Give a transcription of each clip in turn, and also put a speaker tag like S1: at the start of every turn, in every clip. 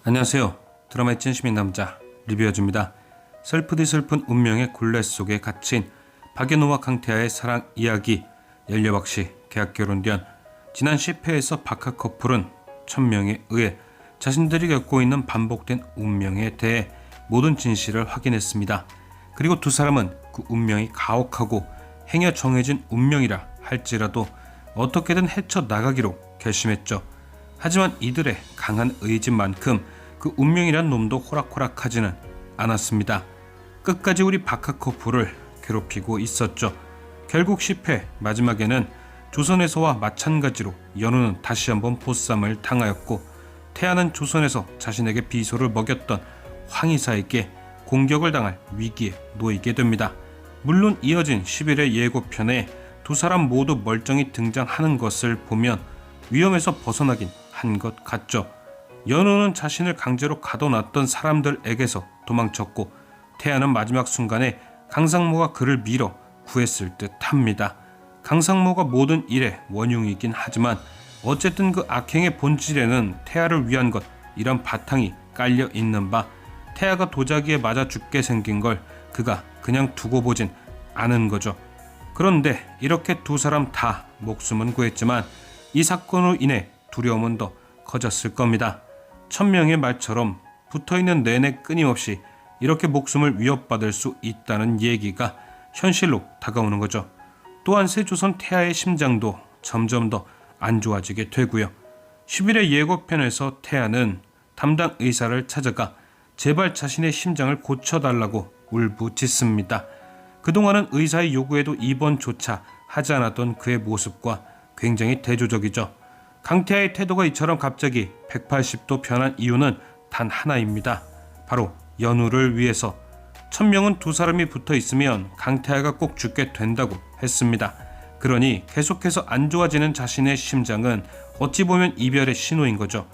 S1: 안녕하세요. 드라마의 진심인 남자 리뷰어줍니다. 슬프디 슬픈 운명의 굴레 속에 갇힌 박연호와 강태하의 사랑 이야기. 연려박씨 계약 결혼 뒤 지난 10회에서 박하 커플은 천명에 의해 자신들이 겪고 있는 반복된 운명에 대해 모든 진실을 확인했습니다. 그리고 두 사람은 그 운명이 가혹하고 행여 정해진 운명이라 할지라도 어떻게든 헤쳐나가기로 결심했죠. 하지만 이들의 강한 의지만큼 그 운명이란 놈도 호락호락하지는 않았습니다. 끝까지 우리 박하 커플을 괴롭히고 있었죠. 결국 10회 마지막에는 조선에서와 마찬가지로 연우는 다시 한번 보쌈을 당하였고, 태아는 조선에서 자신에게 비소를 먹였던 황희사에게 공격을 당할 위기에 놓이게 됩니다. 물론 이어진 11회 예고편에 두 사람 모두 멀쩡히 등장하는 것을 보면 위험에서 벗어나긴 한 것 같죠. 연우는 자신을 강제로 가둬놨던 사람들에게서 도망쳤고, 태아는 마지막 순간에 강상모가 그를 밀어 구했을 듯 합니다. 강상모가 모든 일의 원흉이긴 하지만 어쨌든 그 악행의 본질에는 태아를 위한 것이란 바탕이 깔려 있는 바, 태아가 도자기에 맞아 죽게 생긴 걸 그가 그냥 두고 보진 않은 거죠. 그런데 이렇게 두 사람 다 목숨은 구했지만 이 사건으로 인해 두려움은 더 커졌을 겁니다. 천명의 말처럼 붙어있는 내내 끊임없이 이렇게 목숨을 위협받을 수 있다는 얘기가 현실로 다가오는 거죠. 또한 세조선 태아의 심장도 점점 더 안 좋아지게 되고요. 11회 예고편에서 태아는 담당 의사를 찾아가 제발 자신의 심장을 고쳐달라고 울부짖습니다. 그동안은 의사의 요구에도 입원조차 하지 않았던 그의 모습과 굉장히 대조적이죠. 강태하의 태도가 이처럼 갑자기 180도 변한 이유는 단 하나입니다. 바로 연우를 위해서. 천명은 두 사람이 붙어 있으면 강태하가 꼭 죽게 된다고 했습니다. 그러니 계속해서 안 좋아지는 자신의 심장은 어찌 보면 이별의 신호인 거죠.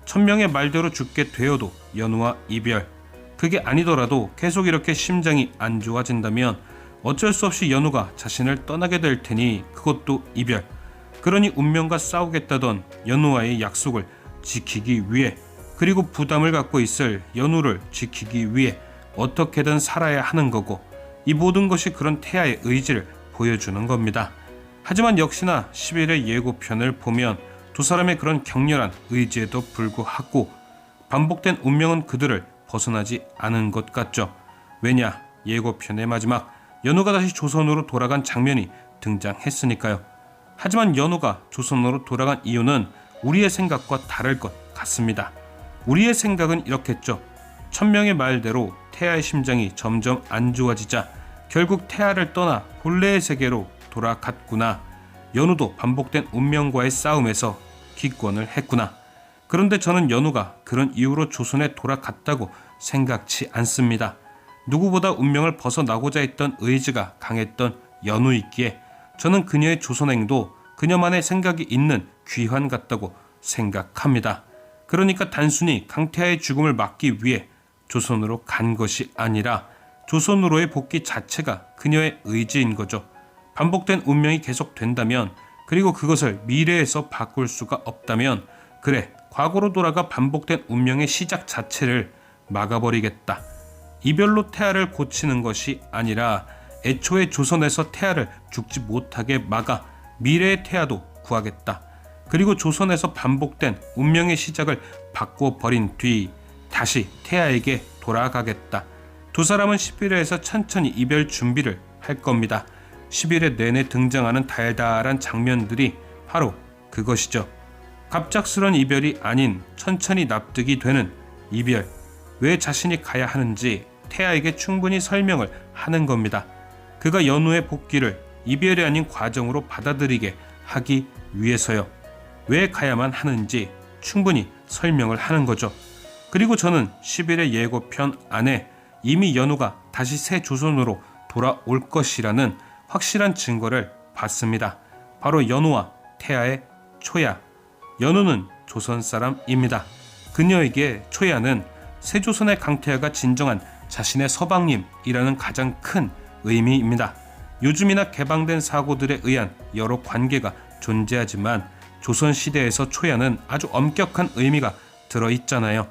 S1: 천명의 말대로 죽게 되어도 연우와 이별, 그게 아니더라도 계속 이렇게 심장이 안 좋아진다면 어쩔 수 없이 연우가 자신을 떠나게 될 테니 그것도 이별. 그러니 운명과 싸우겠다던 연우와의 약속을 지키기 위해, 그리고 부담을 갖고 있을 연우를 지키기 위해 어떻게든 살아야 하는 거고, 이 모든 것이 그런 태아의 의지를 보여주는 겁니다. 하지만 역시나 11회 예고편을 보면 두 사람의 그런 격렬한 의지에도 불구하고 반복된 운명은 그들을 벗어나지 않은 것 같죠. 왜냐, 예고편의 마지막 연우가 다시 조선으로 돌아간 장면이 등장했으니까요. 하지만 연우가 조선으로 돌아간 이유는 우리의 생각과 다를 것 같습니다. 우리의 생각은 이렇겠죠. 천명의 말대로 태아의 심장이 점점 안 좋아지자 결국 태아를 떠나 본래의 세계로 돌아갔구나. 연우도 반복된 운명과의 싸움에서 기권을 했구나. 그런데 저는 연우가 그런 이유로 조선에 돌아갔다고 생각지 않습니다. 누구보다 운명을 벗어나고자 했던 의지가 강했던 연우이기에 저는 그녀의 조선행도 그녀만의 생각이 있는 귀환 같다고 생각합니다. 그러니까 단순히 강태하의 죽음을 막기 위해 조선으로 간 것이 아니라 조선으로의 복귀 자체가 그녀의 의지인 거죠. 반복된 운명이 계속된다면, 그리고 그것을 미래에서 바꿀 수가 없다면, 그래, 과거로 돌아가 반복된 운명의 시작 자체를 막아버리겠다. 이별로 태아를 고치는 것이 아니라 애초에 조선에서 태아를 죽지 못하게 막아 미래의 태아도 구하겠다. 그리고 조선에서 반복된 운명의 시작을 바꿔버린 뒤 다시 태아에게 돌아가겠다. 두 사람은 11회에서 천천히 이별 준비를 할 겁니다. 11회 내내 등장하는 달달한 장면들이 바로 그것이죠. 갑작스런 이별이 아닌 천천히 납득이 되는 이별. 왜 자신이 가야 하는지 태아에게 충분히 설명을 하는 겁니다. 그가 연우의 복귀를 이별이 아닌 과정으로 받아들이게 하기 위해서요. 왜 가야만 하는지 충분히 설명을 하는 거죠. 그리고 저는 11회 예고편 안에 이미 연우가 다시 새 조선으로 돌아올 것이라는 확실한 증거를 봤습니다. 바로 연우와 태아의 초야. 연우는 조선 사람입니다. 그녀에게 초야는 세조선의 강태하가 진정한 자신의 서방님이라는 가장 큰 의미입니다. 요즘이나 개방된 사고들에 의한 여러 관계가 존재하지만 조선시대에서 초야는 아주 엄격한 의미가 들어있잖아요.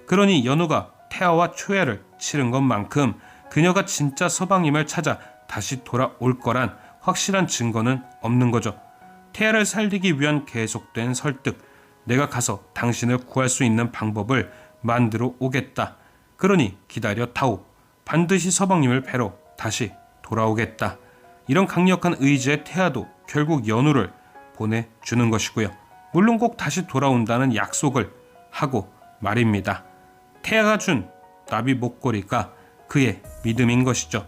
S1: 그러니 연우가 태아와 초야를 치른 것만큼 그녀가 진짜 서방님을 찾아 다시 돌아올 거란 확실한 증거는 없는 거죠. 태아를 살리기 위한 계속된 설득, 내가 가서 당신을 구할 수 있는 방법을 만들어 오겠다. 그러니 기다려 타오. 반드시 서방님을 뵈러 다시 돌아오겠다. 이런 강력한 의지의 태아도 결국 연우를 보내주는 것이고요. 물론 꼭 다시 돌아온다는 약속을 하고 말입니다. 태아가 준 나비 목걸이가 그의 믿음인 것이죠.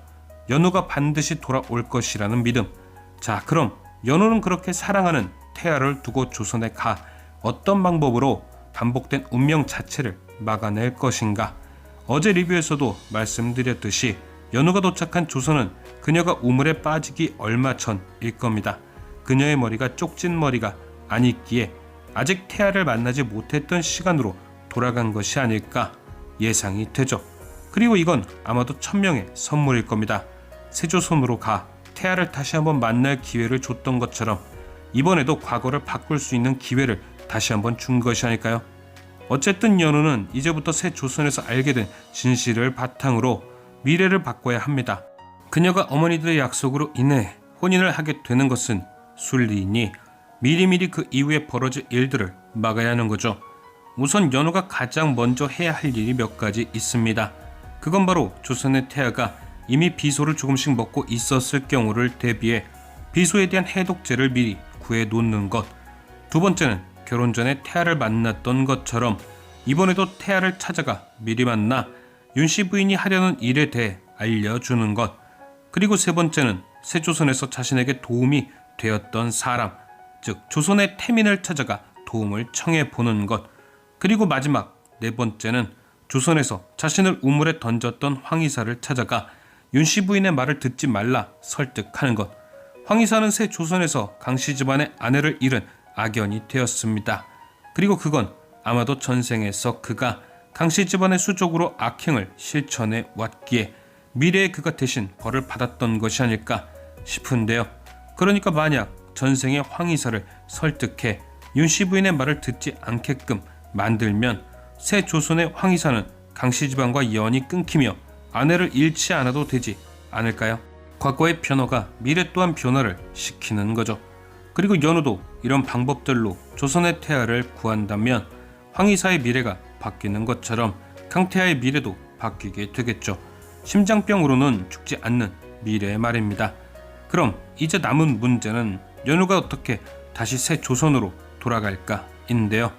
S1: 연우가 반드시 돌아올 것이라는 믿음. 자, 그럼 연우는 그렇게 사랑하는 태아를 두고 조선에 가 어떤 방법으로 반복된 운명 자체를 막아낼 것인가. 어제 리뷰에서도 말씀드렸듯이 연우가 도착한 조선은 그녀가 우물에 빠지기 얼마 전일 겁니다. 그녀의 머리가 쪽진 머리가 아니기에 아직 태아를 만나지 못했던 시간으로 돌아간 것이 아닐까 예상이 되죠. 그리고 이건 아마도 천명의 선물일 겁니다. 세조선으로 가 태아를 다시 한번 만날 기회를 줬던 것처럼 이번에도 과거를 바꿀 수 있는 기회를 다시 한번 준 것이 아닐까요? 어쨌든 연우는 이제부터 새 조선에서 알게 된 진실을 바탕으로 미래를 바꿔야 합니다. 그녀가 어머니들의 약속으로 인해 혼인을 하게 되는 것은 순리이니 미리미리 그 이후에 벌어질 일들을 막아야 하는 거죠. 우선 연우가 가장 먼저 해야 할 일이 몇 가지 있습니다. 그건 바로 조선의 태아가 이미 비소를 조금씩 먹고 있었을 경우를 대비해 비소에 대한 해독제를 미리 구해 놓는 것. 두 번째는 결혼 전에 태아를 만났던 것처럼 이번에도 태아를 찾아가 미리 만나 윤씨 부인이 하려는 일에 대해 알려주는 것. 그리고 세 번째는 세조선에서 자신에게 도움이 되었던 사람, 즉 조선의 태민을 찾아가 도움을 청해보는 것. 그리고 마지막 네 번째는 조선에서 자신을 우물에 던졌던 황희사를 찾아가 윤씨 부인의 말을 듣지 말라 설득하는 것. 황희사는 새 조선에서 강씨 집안의 아내를 잃은 악연이 되었습니다. 그리고 그건 아마도 전생에서 그가 강씨 집안의 수족으로 악행을 실천해 왔기에 미래의 그가 대신 벌을 받았던 것이 아닐까 싶은데요. 그러니까 만약 전생의 황희사를 설득해 윤씨 부인의 말을 듣지 않게끔 만들면 새 조선의 황희사는 강씨 집안과 연이 끊기며 아내를 잃지 않아도 되지 않을까요? 과거의 변화가 미래 또한 변화를 시키는 거죠. 그리고 연우도 이런 방법들로 조선의 태아를 구한다면 황희사의 미래가 바뀌는 것처럼 강태아의 미래도 바뀌게 되겠죠. 심장병으로는 죽지 않는 미래의 말입니다. 그럼 이제 남은 문제는 연우가 어떻게 다시 새 조선으로 돌아갈까인데요.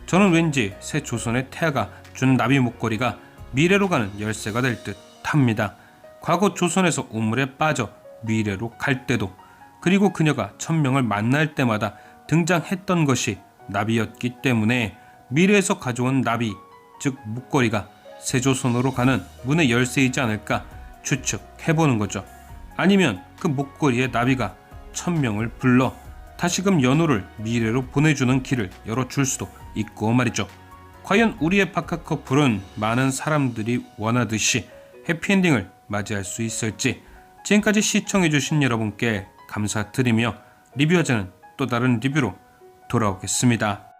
S1: 저는 왠지 새 조선의 태아가 준 나비 목걸이가 미래로 가는 열쇠가 될 듯 합니다. 과거 조선에서 우물에 빠져 미래로 갈 때도, 그리고 그녀가 천명을 만날 때마다 등장했던 것이 나비였기 때문에 미래에서 가져온 나비, 즉 목걸이가 세조선으로 가는 문의 열쇠이지 않을까 추측해보는 거죠. 아니면 그 목걸이의 나비가 천명을 불러 다시금 연우를 미래로 보내주는 길을 열어줄 수도 있고 말이죠. 과연 우리의 박하 커플은 많은 사람들이 원하듯이 해피엔딩을 맞이할 수 있을지. 지금까지 시청해주신 여러분께 감사드리며 리뷰어제는 또 다른 리뷰로 돌아오겠습니다.